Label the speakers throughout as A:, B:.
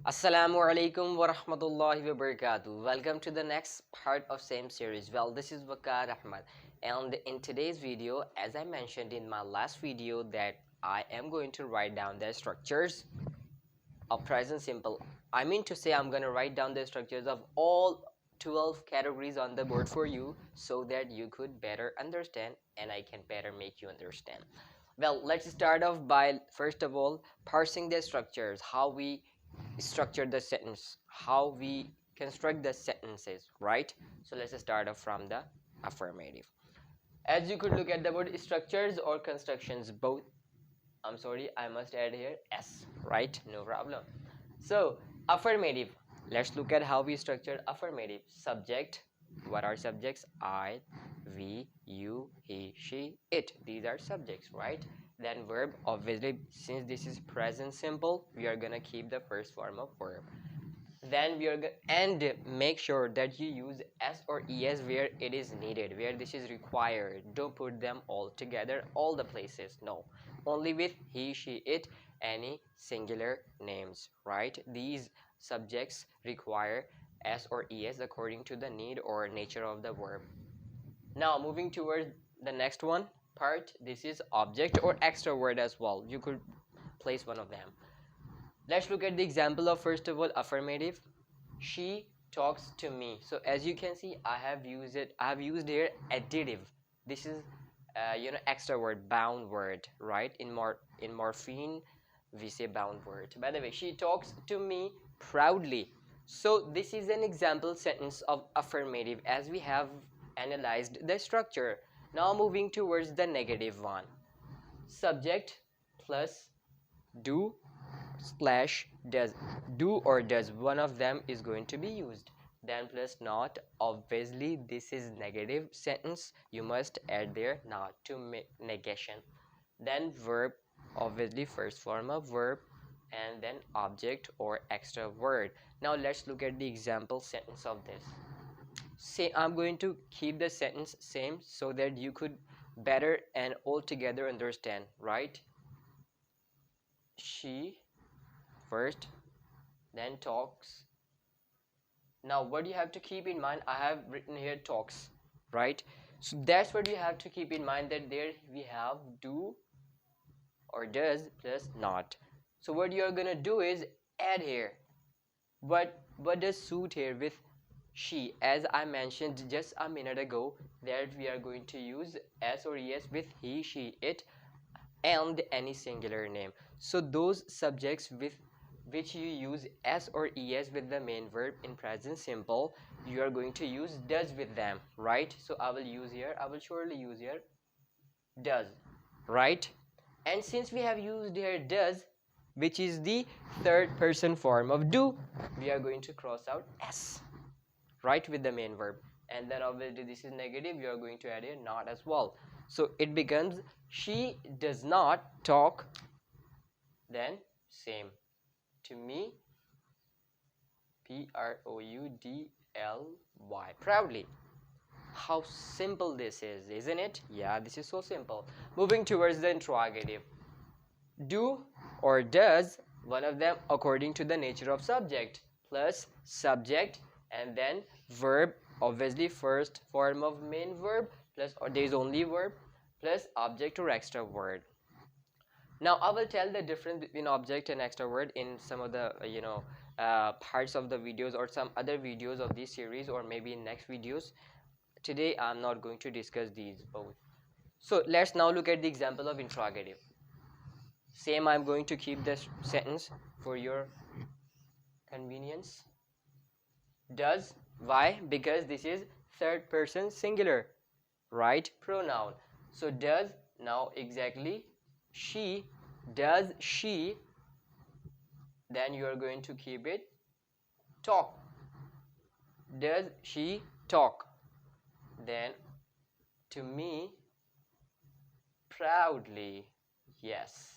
A: Assalamu alaikum wa rahmatullahi wa barakatuh. Welcome to the next part of same series. Well, this is Waqar Ahmed, and in today's video, as I mentioned in my last video, that I am going to write down the structures of present simple. I mean to say I'm going to write down the structures of all 12 categories on the board for you so that you could better understand and I can better make you understand. Well, let's start off by first of all parsing the structures, how we structure the sentence, how we construct the sentences, right? So let's start off from the affirmative. As you could look at the word structures or constructions, both. I'm sorry, I must add here s, right? No problem. So affirmative, let's look at how we structure affirmative. Subject, what are subjects? I, we, you, he, she, it. These are subjects, right? Then verb, obviously since this is present simple, we are gonna keep the first form of verb. Then we are and make sure that you use s or es where it is needed, where this is required. Don't put them all together all the places, no, only with he, she, it, any singular names, right? These subjects require s or es according to the need or nature of the verb. Now moving towards the next one part, this is object or extra word as well. You could place one of them. Let's look at the example of first of all affirmative. She talks to me. So as you can see, I have used here adjective. This is extra word, bound word, right? In morpheme we say bound word. By the way, she talks to me proudly. So this is an example sentence of affirmative as we have analyzed the structure. Now moving towards the negative one. Subject plus do slash does. Do or does, one of them is going to be used. Then plus not, obviously this is negative sentence, you must add there not to make negation. Then verb, obviously first form of verb, and then object or extra word. Now let's look at the example sentence of this. Say I'm going to keep the sentence same so that you could better and altogether understand, right? She first, then talks. Now what you have to keep in mind, I have written here talks, right? So that's what you have to keep in mind, that there we have do or does plus not. So what you're gonna do is add here what does suit here with she. As I mentioned just a minute ago, that we are going to use s or es with he, she, it, and any singular name. So those subjects with which you use s or es with the main verb in present simple, you are going to use does with them, right? So I will surely use here does, right? And since we have used here does, which is the third person form of do, we are going to cross out s, right, with the main verb. And then obviously this is negative, you are going to add here not as well. So it becomes she does not talk, then same, to me, proudly, proudly. How simple this is, isn't it? Yeah, this is so simple. Moving towards the interrogative. Do or does, one of them according to the nature of subject, plus subject, and then verb, obviously first form of main verb, plus or there is only verb, plus object or extra word. Now I will tell the difference between object and extra word in some of the parts of the videos or some other videos of this series, or maybe in next videos. Today I'm not going to discuss these both. So let's now look at the example of interrogative. Same, I'm going to keep this sentence for your convenience. Does, why? Because this is third person singular, right, pronoun. So does, now exactly she, does she, then you are going to keep it talk. Does she talk? Then to me proudly, yes.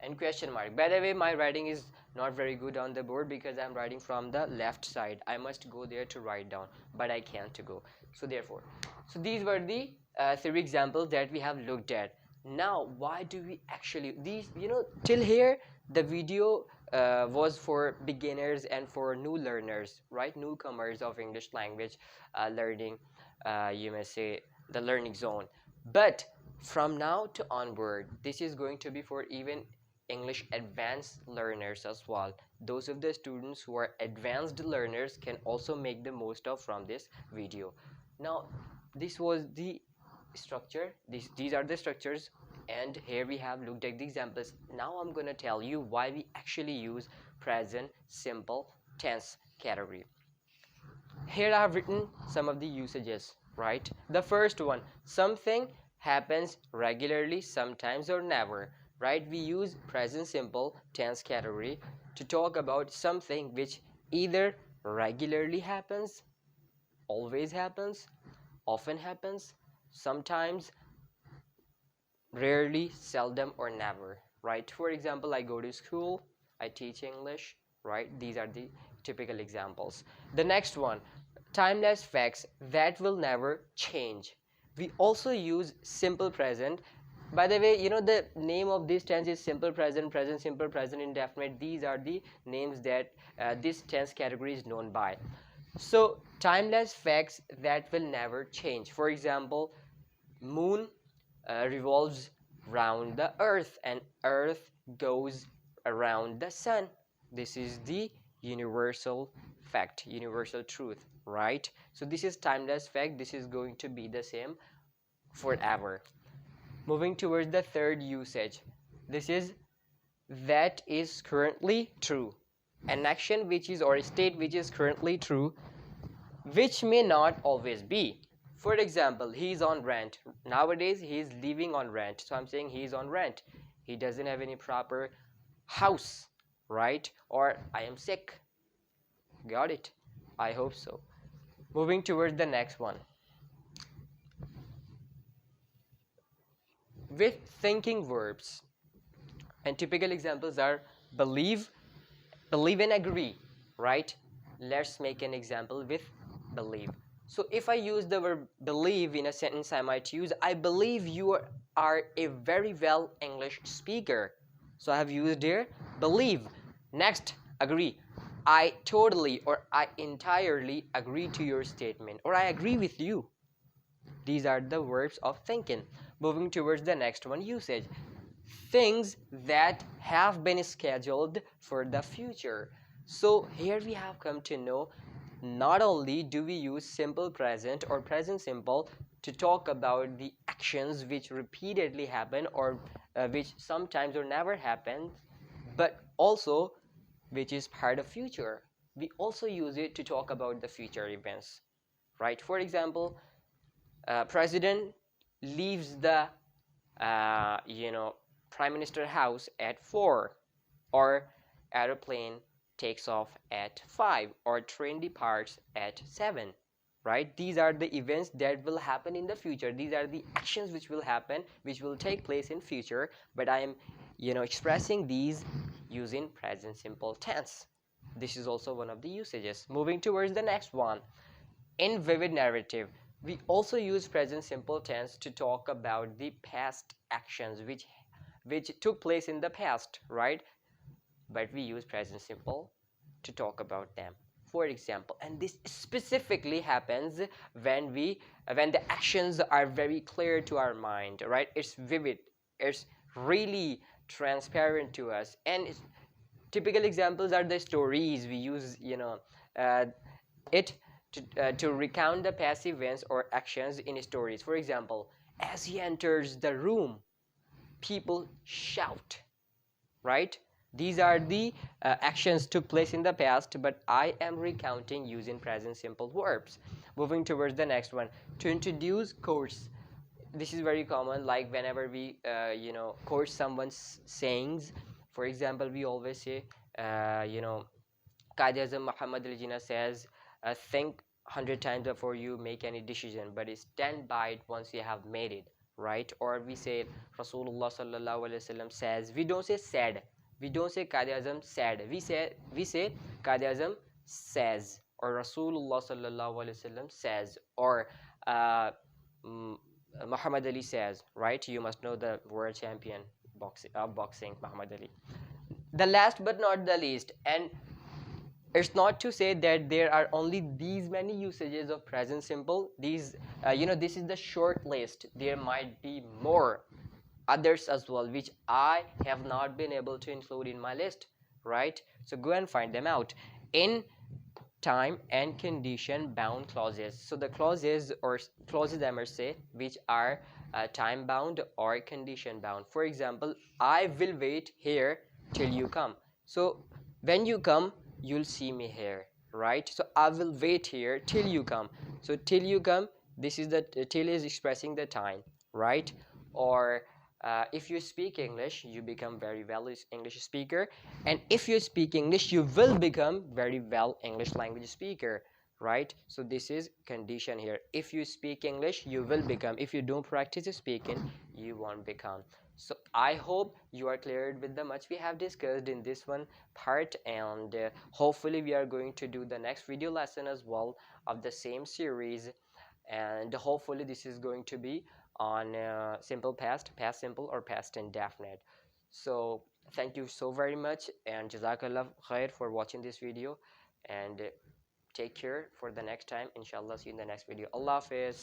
A: And question mark. By the way, my writing is not very good on the board because I'm writing from the left side. I must go there to write down, but I can't go. So therefore, so these were the three examples that we have looked at. Now why do we actually these, till here the video was for beginners and for new learners, right? Newcomers of English language learning, you may say the learning zone. But from now to onward, this is going to be for even English advanced learners as well. Those of the students who are advanced learners can also make the most of from this video. Now, this was the structure. These are the structures, and here we have looked at the examples. Now I'm going to tell you why we actually use present simple tense category. Here I have written some of the usages, right? The first one, something happens regularly, sometimes, or never, right? We use present simple tense category to talk about something which either regularly happens, always happens, often happens, sometimes, rarely, seldom, or never, right? For example, I go to school, I teach English, right? These are the typical examples. The next one, timeless facts that will never change. We also use simple present. By the way, you know the name of this tense is simple present, present simple, present indefinite. These are the names that this tense category is known by. So timeless facts that will never change. For example, moon revolves round the earth and earth goes around the sun. This is the universal fact, universal truth, right? So this is timeless fact. This is going to be the same forever. Moving towards the third usage, this is that is currently true. An action which is, or a state which is currently true, which may not always be. For example, he's on rent. Nowadays, he's living on rent. So I'm saying he's on rent. He doesn't have any proper house, right? Or I am sick. Got it? I hope so. Moving towards the next one. With thinking verbs, and typical examples are believe, believe and agree, right? Let's make an example with believe. So if I use the verb believe in a sentence, I might use, I believe you are a very well English speaker. So I have used here believe. Next, agree. I totally or I entirely agree to your statement, or I agree with you. These are the verbs of thinking. Moving towards the next one, usage. Things that have been scheduled for the future. So here we have come to know, not only do we use simple present or present simple to talk about the actions which repeatedly happen, or which sometimes or never happen, but also which is part of future. We also use it to talk about the future events, right? For example, president leaves the prime minister house at 4, or aeroplane takes off at 5, or train departs at 7, right? These are the events that will happen in the future. These are the actions which will happen, which will take place in future, but I am expressing these using present simple tense. This is also one of the usages. Moving towards the next one, in vivid narrative, we also use present simple tense to talk about the past actions which took place in the past, right? But we use present simple to talk about them. For example, and this specifically happens when the actions are very clear to our mind, right? It's vivid, it's really transparent to us, and typical examples are the stories we use, it to recount the past events or actions in stories. For example, as he enters the room, people shout, right? These are the actions took place in the past, but I am recounting using present simple verbs. Moving towards the next one, to introduce course. This is very common, like whenever we course someone's sayings. For example, we always say, Qaid Azam Muhammad al says, think 100 times before you make any decision, but stand by it once you have made it, right? Or we say Rasulullah sallallahu alaihi wasallam says. We don't say said. We don't say Qaid Azam said. We say Qaid Azam says, or Rasulullah sallallahu alaihi wasallam says, or Muhammad Ali says, right? You must know the world champion boxing Muhammad Ali. the last but not the least, and it's not to say that there are only these many usages of present simple. These this is the short list. There might be more others as well, which I have not been able to include in my list, right? So go and find them out. In time and condition bound clauses, so the clauses or clauses I must say, which are time bound or condition bound. For example, I will wait here till you come. So when you come, you'll see me here, right? So I will wait here till you come. So till you come, this is the till is expressing the time, right? Or if you speak English, you become very well English speaker, and if you speak English, you will become very well English language speaker, right? So this is condition here. If you speak English, you will become. If you don't practice speaking, you won't become. So I hope you are cleared with the much we have discussed in this one part, and hopefully we are going to do the next video lesson as well of the same series, and hopefully this is going to be on simple past, past simple, or past indefinite. So thank you so very much, and jazakallah khair for watching this video, and take care for the next time. Inshallah, see you in the next video. Allah Hafiz.